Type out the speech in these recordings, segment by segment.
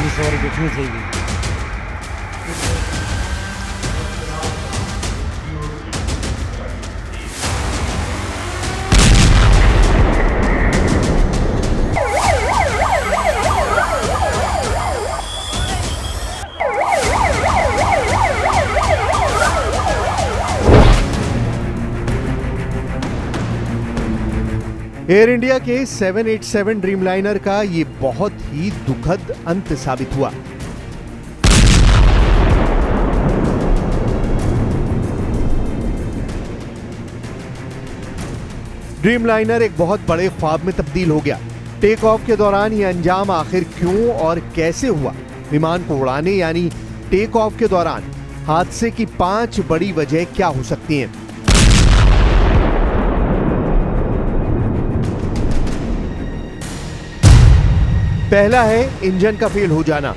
पूरी सवारी देखनी चाहिए। एयर इंडिया के 787 ड्रीमलाइनर का ये बहुत ही दुखद अंत साबित हुआ। ड्रीमलाइनर एक बहुत बड़े ख्वाब में तब्दील हो गया। टेक ऑफ के दौरान ये अंजाम आखिर क्यों और कैसे हुआ? विमान को उड़ाने यानी टेक ऑफ के दौरान हादसे की 5 बड़ी वजह क्या हो सकती हैं? पहला है इंजन का फेल हो जाना।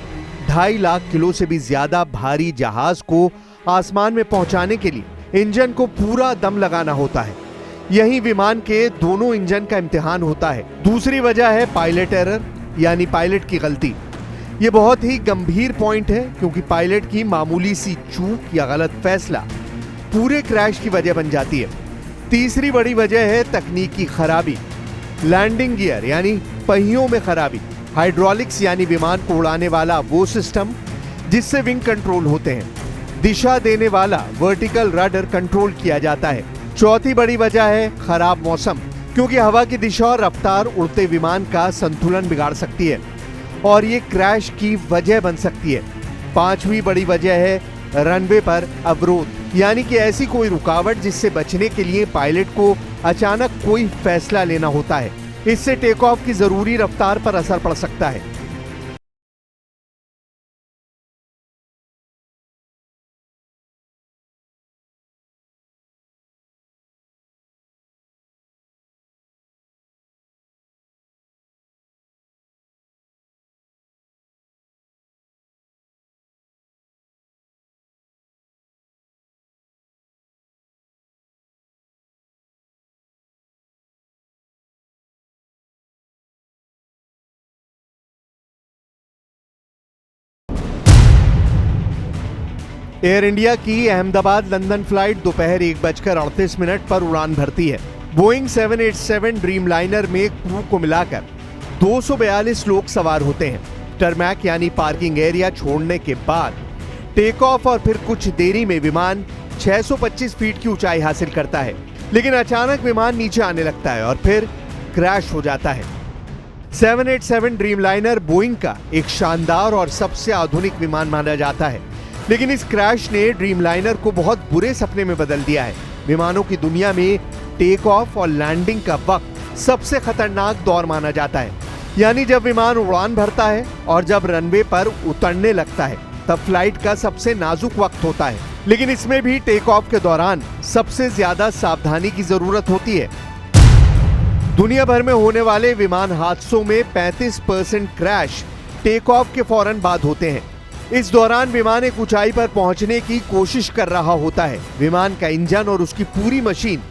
2.5 लाख किलो से भी ज्यादा भारी जहाज को आसमान में पहुंचाने के लिए इंजन को पूरा दम लगाना होता है। यही विमान के दोनों इंजन का इम्तिहान होता है। दूसरी वजह है पायलट एरर यानी पायलट की गलती। यह बहुत ही गंभीर पॉइंट है क्योंकि पायलट की मामूली सी चूक या गलत फैसला पूरे क्रैश की वजह बन जाती है। तीसरी बड़ी वजह है तकनीकी खराबी। लैंडिंग गियर यानी पहियों में खराबी। हाइड्रोलिक्स यानी विमान को उड़ाने वाला वो सिस्टम जिससे विंग कंट्रोल होते हैं। दिशा देने वाला वर्टिकल रडर कंट्रोल किया जाता है। चौथी बड़ी वजह है खराब मौसम, क्योंकि हवा की दिशा और रफ्तार उड़ते विमान का संतुलन बिगाड़ सकती है और ये क्रैश की वजह बन सकती है। पांचवी बड़ी वजह है रनवे पर अवरोध, यानी कि ऐसी कोई रुकावट जिससे बचने के लिए पायलट को अचानक कोई फैसला लेना होता है। इससे टेक ऑफ की जरूरी रफ्तार पर असर पड़ सकता है। एयर इंडिया की अहमदाबाद लंदन फ्लाइट दोपहर 1:38 पर उड़ान भरती है। बोइंग 787 ड्रीमलाइनर में क्रू को मिलाकर 242 लोग सवार होते हैं। टरमैक यानी पार्किंग एरिया छोड़ने के बाद टेक ऑफ और फिर कुछ देरी में विमान 625 फीट की ऊंचाई हासिल करता है, लेकिन अचानक विमान नीचे आने लगता है और फिर क्रैश हो जाता है। 787 ड्रीमलाइनर बोइंग का एक शानदार और सबसे आधुनिक विमान माना जाता है, लेकिन इस क्रैश ने ड्रीमलाइनर को बहुत बुरे सपने में बदल दिया है। विमानों की दुनिया में टेक ऑफ और लैंडिंग का वक्त सबसे खतरनाक दौर माना जाता है, यानी जब विमान उड़ान भरता है और जब रनवे पर उतरने लगता है तब फ्लाइट का सबसे नाजुक वक्त होता है। लेकिन इसमें भी टेक ऑफ के दौरान सबसे ज्यादा सावधानी की जरूरत होती है। दुनिया भर में होने वाले विमान हादसों में 35% क्रैश टेक ऑफ के फौरन बाद होते हैं। इस दौरान विमान एक ऊंचाई पर पहुंचने की कोशिश कर रहा होता है। विमान का इंजन और उसकी पूरी मशीन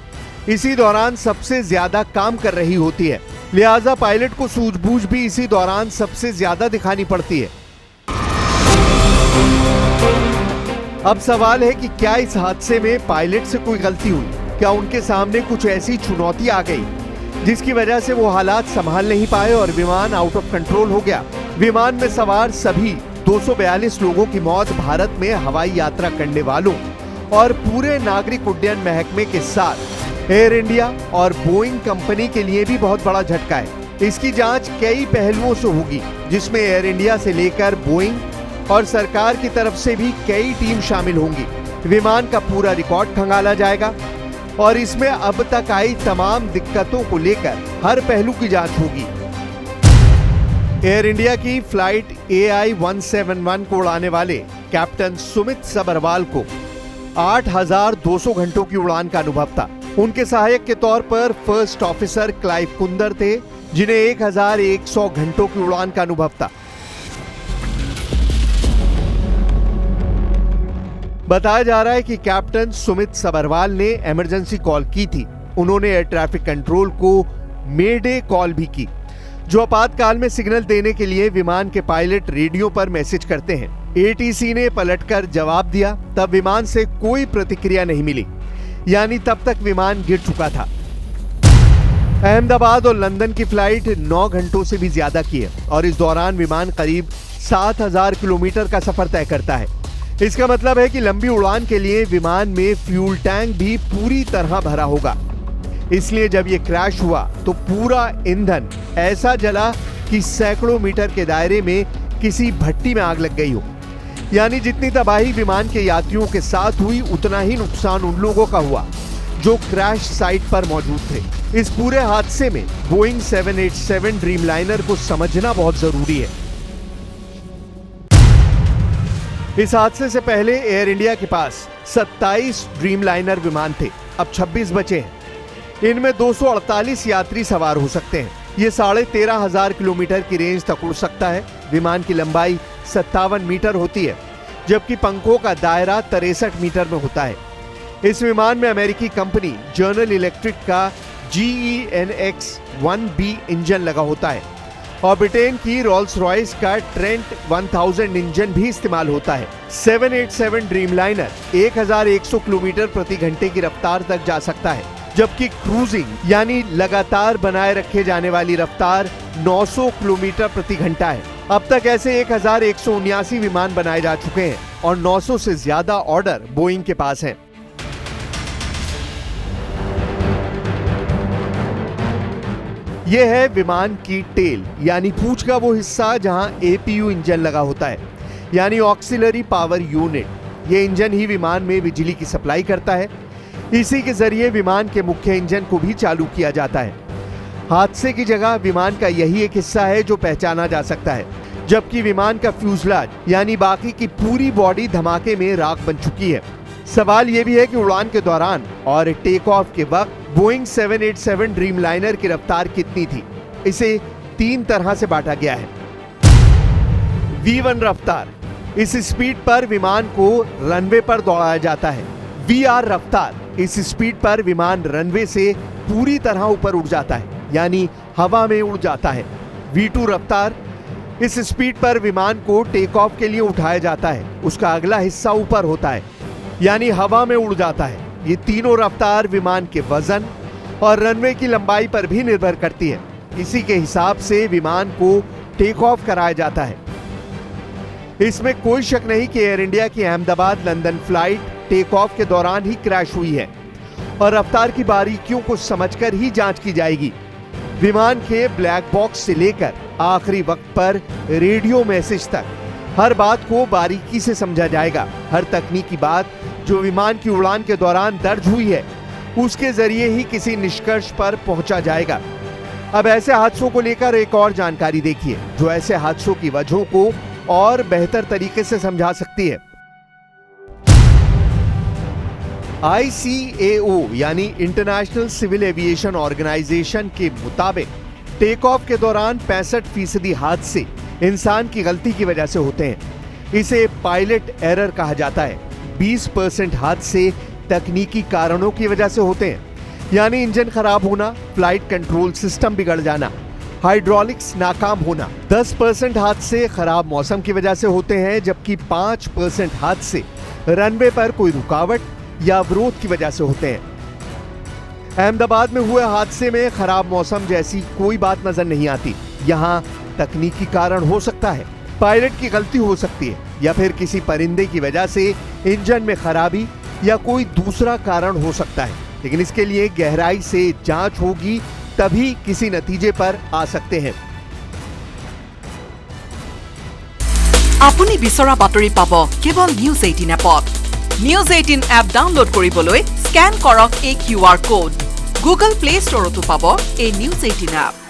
इसी दौरान सबसे ज्यादा काम कर रही होती है, लिहाजा पायलट को सूझबूझ भी इसी दौरान सबसे ज्यादा दिखानी पड़ती है। अब सवाल है कि क्या इस हादसे में पायलट से कोई गलती हुई? क्या उनके सामने कुछ ऐसी चुनौती आ गई जिसकी वजह से वो हालात संभाल नहीं पाए और विमान आउट ऑफ कंट्रोल हो गया? विमान में सवार सभी 242 लोगों की मौत भारत में हवाई यात्रा करने वालों और पूरे नागरिक उड्डयन महकमे के साथ एयर इंडिया और बोइंग कंपनी के लिए भी बहुत बड़ा झटका है। इसकी जांच कई पहलुओं से होगी, जिसमें एयर इंडिया से लेकर बोइंग और सरकार की तरफ से भी कई टीम शामिल होंगी। विमान का पूरा रिकॉर्ड खंगाला जाएगा और इसमें अब तक आई तमाम दिक्कतों को लेकर हर पहलू की जांच होगी। एयर इंडिया की फ्लाइट AI-171 को उड़ाने वाले कैप्टन सुमित सबरवाल को 8,200 घंटों की उड़ान का अनुभव था। उनके सहायक के तौर पर फर्स्ट ऑफिसर क्लाइव कुंदर थे, जिन्हें 1,100 घंटों की उड़ान का अनुभव था। बताया जा रहा है कि कैप्टन सुमित सबरवाल ने इमरजेंसी कॉल की थी। उन्होंने एयर ट्रैफिक कंट्रोल को मेडे कॉल भी की। जो आपातकाल में सिग्नल देने के लिए विमान के पायलट रेडियो पर मैसेज करते हैं। एटीसी ने पलटकर जवाब दिया, तब विमान से कोई प्रतिक्रिया नहीं मिली, यानी तब तक विमान गिर चुका था। अहमदाबाद और लंदन की फ्लाइट 9 घंटों से भी ज्यादा की है और इस दौरान विमान करीब 7000 किलोमीटर का सफर तय करता है। इसका मतलब है कि लंबी उड़ान के लिए विमान में फ्यूल टैंक भी पूरी तरह भरा होगा। इसलिए जब यह क्रैश हुआ तो पूरा ईंधन ऐसा जला कि सैकड़ों मीटर के दायरे में किसी भट्टी में आग लग गई हो। यानी जितनी तबाही विमान के यात्रियों के साथ हुई, उतना ही नुकसान उन लोगों का हुआ जो क्रैश साइट पर मौजूद थे। इस पूरे हादसे में बोइंग 787 ड्रीमलाइनर को समझना बहुत जरूरी है। इस हादसे से पहले एयर इंडिया के पास 27 ड्रीमलाइनर विमान थे, अब 26 बचे हैं। इनमें 248 यात्री सवार हो सकते हैं। ये 13,500 किलोमीटर की रेंज तक उड़ सकता है। विमान की लंबाई 57 मीटर होती है, जबकि पंखों का दायरा 63 मीटर में होता है। इस विमान में अमेरिकी कंपनी जनरल इलेक्ट्रिक का GEnx 1B इंजन लगा होता है और ब्रिटेन की रोल्स रॉयस का ट्रेंट 1000 इंजन भी इस्तेमाल होता है। 787 ड्रीमलाइनर 1100 किलोमीटर प्रति घंटे की रफ्तार तक जा सकता है, जबकि क्रूजिंग यानी लगातार बनाए रखे जाने वाली रफ्तार 900 किलोमीटर प्रति घंटा है। अब तक ऐसे 1179 विमान बनाए जा चुके हैं और 900 से ज्यादा ऑर्डर बोइंग के पास हैं। यह है विमान की टेल यानी पूंछ का वो हिस्सा जहां APU इंजन लगा होता है, यानी ऑक्सिलरी पावर यूनिट। यह इंजन ही विमान में बिजली की सप्लाई करता है। इसी के जरिए विमान के मुख्य इंजन को भी चालू किया जाता है। हादसे की जगह विमान का यही एक हिस्सा है जो पहचाना जा सकता है, जबकि विमान का फ्यूजलाज यानी बाकी की पूरी बॉडी धमाके में राख बन चुकी है। सवाल यह भी है कि उड़ान के दौरान और टेक ऑफ के वक्त बोइंग 787 ड्रीमलाइनर की रफ्तार कितनी थी। इसे 3 तरह से बांटा गया है। V1 रफ्तार, इस स्पीड पर विमान को रनवे पर दौड़ाया जाता है। VR रफ्तार, इस स्पीड पर विमान रनवे से पूरी तरह ऊपर उड़ जाता है, यानी हवा में उड़ जाता है। V2 रफ्तार, इस स्पीड पर विमान को टेक ऑफ के लिए उठाया जाता है। उसका अगला हिस्सा ऊपर होता है, यानी हवा में उड़ जाता है। ये तीनों रफ्तार विमान के वजन और रनवे की लंबाई पर भी निर्भर करती है। इसी के हिसाब से विमान को टेक ऑफ कराया जाता है। इसमें कोई शक नहीं कि एयर इंडिया की Ahmedabad London flight take off के दौरान ही क्रैश हुई है और रफ्तार की बारीकियों को समझकर ही जांच की जाएगी। विमान के ब्लैक बॉक्स से लेकर आखिरी वक्त पर रेडियो मैसेज तक हर बात को बारीकी से समझा जाएगा। हर तकनीकी बात जो विमान की उड़ान के दौरान दर्ज हुई है, उसके जरिए ही किसी निष्कर्ष पर पहुंचा जाएगा। अब ऐसे हादसों को लेकर एक और जानकारी देखिए जो ऐसे हादसों की वजहों को और बेहतर तरीके से समझा सकती है। ICAO यानी इंटरनेशनल सिविल एविएशन ऑर्गेनाइजेशन के मुताबिक टेक ऑफ के दौरान 65% हादसे इंसान की गलती की वजह से होते हैं। इसे पायलट एरर कहा जाता है। 20% हादसे तकनीकी कारणों की वजह से होते हैं, यानी इंजन खराब होना, फ्लाइट कंट्रोल सिस्टम बिगड़ जाना, हाइड्रोलिक्स नाकाम होना। 10% हादसे खराब मौसम की वजह से होते हैं, जबकि 5% हादसे रनवे पर कोई रुकावट या अवरोध की वजह से होते हैं। अहमदाबाद में हुए हादसे में खराब मौसम जैसी कोई बात नजर नहीं आती। यहाँ तकनीकी कारण हो सकता है, पायलट की गलती हो सकती है, या फिर किसी परिंदे की वजह से इंजन में खराबी या कोई दूसरा कारण हो सकता है। लेकिन इसके लिए गहराई से जांच होगी, तभी किसी नतीजे पर आ सकते हैं। আপুনি বিচৰা বাতৰি পাব কেৱল নিউজ 18 এপত। নিউজ 18 এপ ডাউনলোড কৰিবলৈ স্ক্যান কৰক এই QR কোড। গুগল প্লে ষ্টৰতো পাব এই নিউজ 18 এপ।